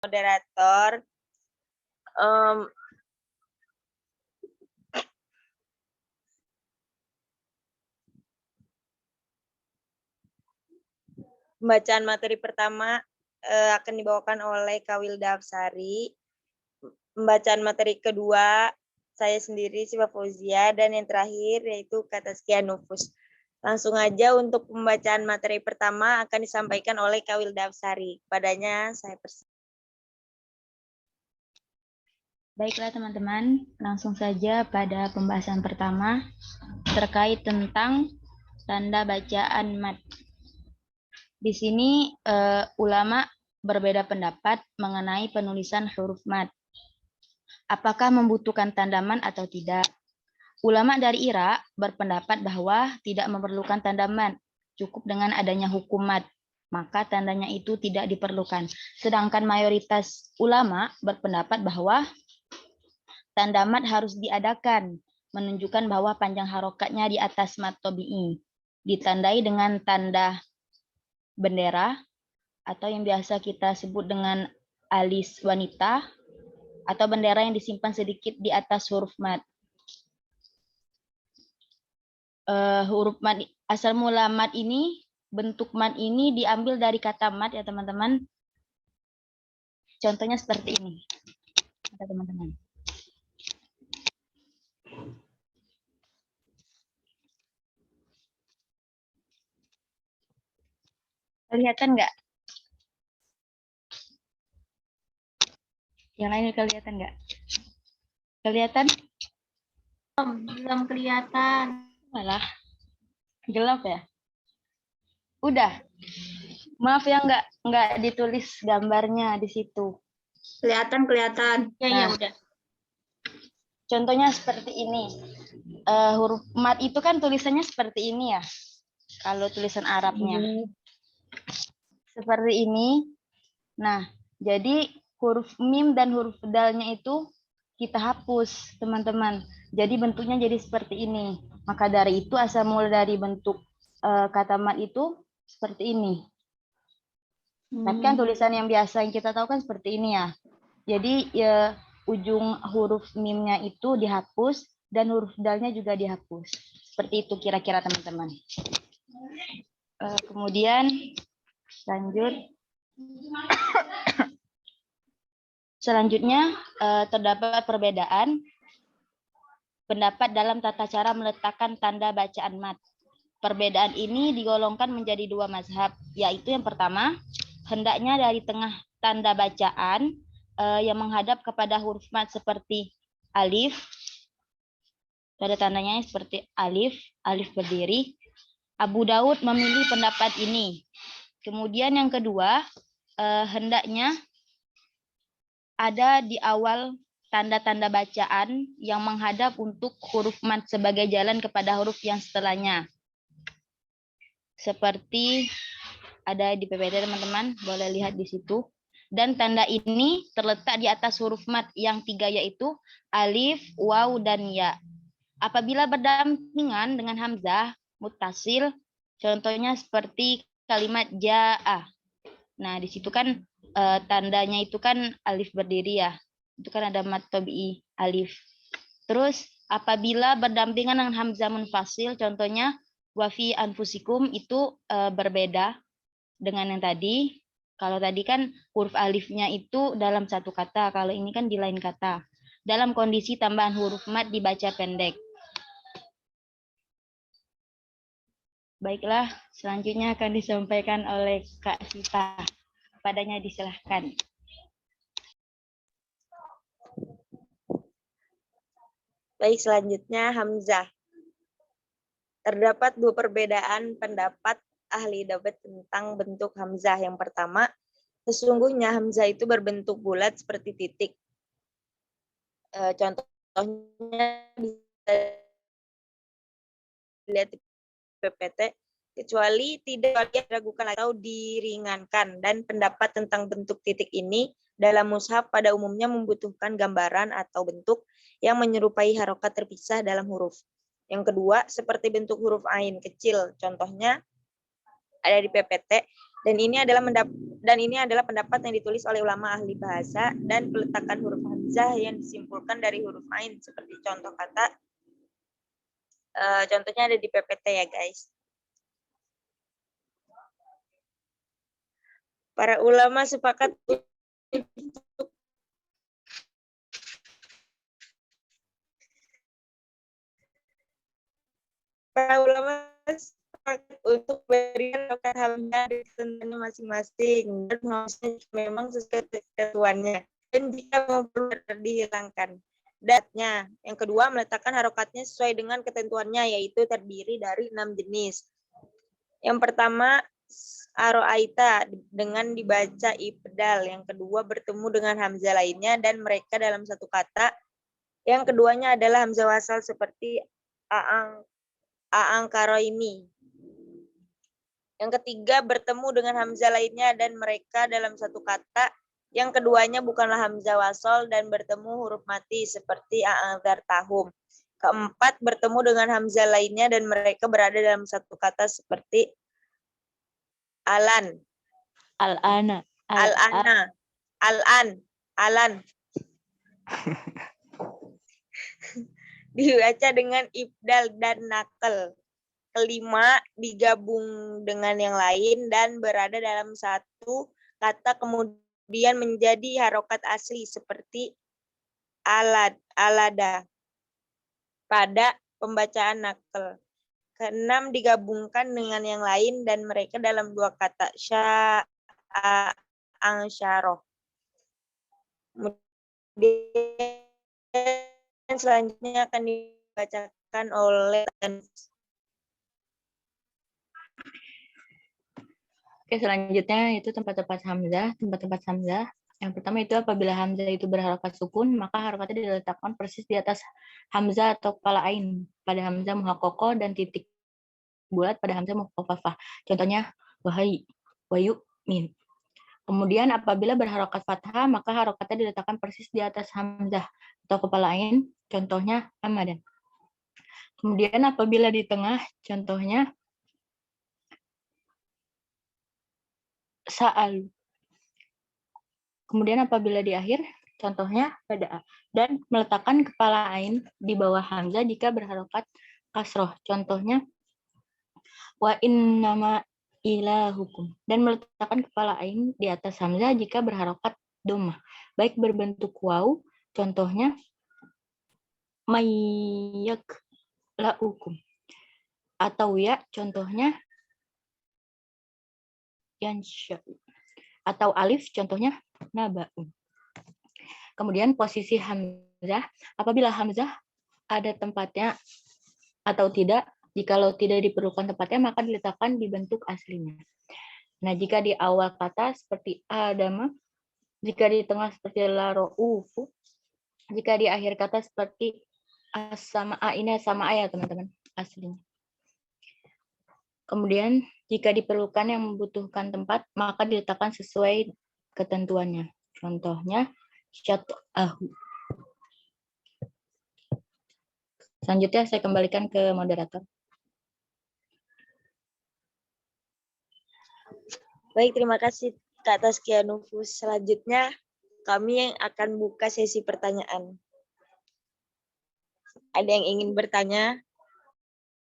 moderator. Pembacaan materi pertama akan dibawakan oleh Kak Wilda Absari. Pembacaan materi kedua saya sendiri Siva Fauzia, dan yang terakhir yaitu Kak Taskia Nufus. Langsung aja untuk pembacaan materi pertama akan disampaikan oleh Kak Wilda Absari. Padanya saya persilakan. Baiklah teman-teman, langsung saja pada pembahasan pertama terkait tentang tanda bacaan mat. Di sini ulama berbeda pendapat mengenai penulisan huruf mat. Apakah membutuhkan tanda mat atau tidak? Ulama dari Irak berpendapat bahwa tidak memerlukan tanda mat, cukup dengan adanya hukum mat, maka tandanya itu tidak diperlukan. Sedangkan mayoritas ulama berpendapat bahwa tanda mat harus diadakan, menunjukkan bahwa panjang harokatnya di atas mat tabi'i, ditandai dengan tanda bendera atau yang biasa kita sebut dengan alis wanita atau bendera yang disimpan sedikit di atas huruf mat. Huruf mat, asal mula mat ini, bentuk mat ini diambil dari kata mat ya teman-teman. Contohnya seperti ini, teman-teman. Kelihatan nggak? Yang lain kelihatan nggak? Kelihatan? Belum kelihatan. Malah gelap ya. Udah. Maaf ya nggak ditulis gambarnya di situ. Kelihatan. Ya, ya Nah, udah. Contohnya seperti ini. Huruf mat itu kan tulisannya seperti ini ya. Kalau tulisan Arabnya. Seperti ini. Nah, jadi huruf mim dan huruf dalnya itu kita hapus, teman-teman. Jadi bentuknya jadi seperti ini. Maka dari itu asal mula dari bentuk kata mat itu seperti ini. Tapi kan tulisan yang biasa yang kita tahu kan seperti ini ya. Jadi ya, ujung huruf mimnya itu dihapus dan huruf dalnya juga dihapus. Seperti itu kira-kira teman-teman. Kemudian lanjut. Selanjutnya terdapat perbedaan pendapat dalam tata cara meletakkan tanda bacaan mat. Perbedaan ini digolongkan menjadi dua mazhab, yaitu yang pertama, hendaknya dari tengah tanda bacaan yang menghadap kepada huruf mat seperti alif, tanda tandanya seperti alif berdiri. Abu Daud memilih pendapat ini. Kemudian yang kedua, hendaknya ada di awal tanda-tanda bacaan yang menghadap untuk huruf mat sebagai jalan kepada huruf yang setelahnya. Seperti ada di PPT teman-teman, boleh lihat di situ. Dan tanda ini terletak di atas huruf mat yang tiga, yaitu alif, waw, dan ya. Apabila berdampingan dengan hamzah muttasil, contohnya seperti kalimat ja'ah. Nah, di situ kan tandanya itu kan alif berdiri ya. Itu kan ada mat tabi'i alif. Terus apabila berdampingan dengan hamzah munfasil, contohnya wa fi anfusikum, itu berbeda dengan yang tadi. Kalau tadi kan huruf alifnya itu dalam satu kata, kalau ini kan di lain kata. Dalam kondisi tambahan huruf mat dibaca pendek. Baiklah, selanjutnya akan disampaikan oleh Kak Sita. Padanya disilahkan. Baik, selanjutnya hamzah. Terdapat dua perbedaan pendapat ahli dabat tentang bentuk hamzah. Yang pertama, sesungguhnya hamzah itu berbentuk bulat seperti titik. Contohnya bisa dilihat di PPT, kecuali tidak diragukan atau diringankan. Dan pendapat tentang bentuk titik ini dalam mushaf pada umumnya membutuhkan gambaran atau bentuk yang menyerupai harokat terpisah dalam huruf. Yang kedua, seperti bentuk huruf ain kecil. Contohnya ada di PPT, Dan ini adalah pendapat yang ditulis oleh ulama ahli bahasa dan peletakan huruf hamzah yang disimpulkan dari huruf ain seperti contoh kata. Contohnya ada di PPT ya guys. Para ulama sepakat untuk berikan harokat hamzah di ketentuannya masing-masing dan memang sesuai ketentuannya dan jika mau dihilangkan. Datnya. Yang kedua, meletakkan harokatnya sesuai dengan ketentuannya, yaitu terdiri dari 6 jenis. Yang pertama, aro'aita dengan dibaca ibdal. Yang kedua, bertemu dengan hamzah lainnya dan mereka dalam satu kata. Yang keduanya adalah hamzah wasal seperti a'ang karoimi. Yang ketiga, bertemu dengan hamzah lainnya dan mereka dalam satu kata. Yang keduanya bukanlah hamzah wasal dan bertemu huruf mati seperti a'adzar tahum. Keempat, bertemu dengan hamzah lainnya dan mereka berada dalam satu kata seperti alan. Al-ana. Al-ana. Al-an. Alan. Dibaca dengan ibdal dan nakal. Kelima, digabung dengan yang lain dan berada dalam satu kata kemudian menjadi harokat asli seperti alada pada pembacaan nakal. Keenam, digabungkan dengan yang lain dan mereka dalam dua kata sya'angsyarah. Kemudian selanjutnya akan dibacakan oleh Oke, selanjutnya itu tempat-tempat hamzah. Tempat-tempat hamzah. Yang pertama itu apabila hamzah itu berharokat sukun, maka harokatnya diletakkan persis di atas hamzah atau kepala ain pada hamzah muhaqqaqah dan titik bulat pada hamzah mukhaffafah. Contohnya wahai, wayu, min. Kemudian apabila berharokat fathah, maka harokatnya diletakkan persis di atas hamzah atau kepala ain. Contohnya amadan. Kemudian apabila di tengah, contohnya sa'al. Kemudian apabila di akhir, contohnya pada dan meletakkan kepala ain di bawah hamzah jika berharokat kasroh. Contohnya wa innama ilahukum. Dan meletakkan kepala ain di atas hamzah jika berharokat dhammah. Baik berbentuk waw, contohnya mayyak laukum. Atau ya, contohnya yansya. Atau alif, contohnya naba'un. Kemudian posisi hamzah, apabila hamzah ada tempatnya atau tidak, jikalau tidak diperlukan tempatnya, maka diletakkan di bentuk aslinya. Nah, jika di awal kata seperti adama, jika di tengah seperti laroufu, jika di akhir kata seperti as-sama'a, ini sama ya teman-teman, aslinya. Kemudian, jika diperlukan yang membutuhkan tempat, maka diletakkan sesuai ketentuannya. Contohnya, syat'ahu. Selanjutnya, saya kembalikan ke moderator. Baik, terima kasih Kak Taskia Nufus. Selanjutnya, kami yang akan buka sesi pertanyaan. Ada yang ingin bertanya?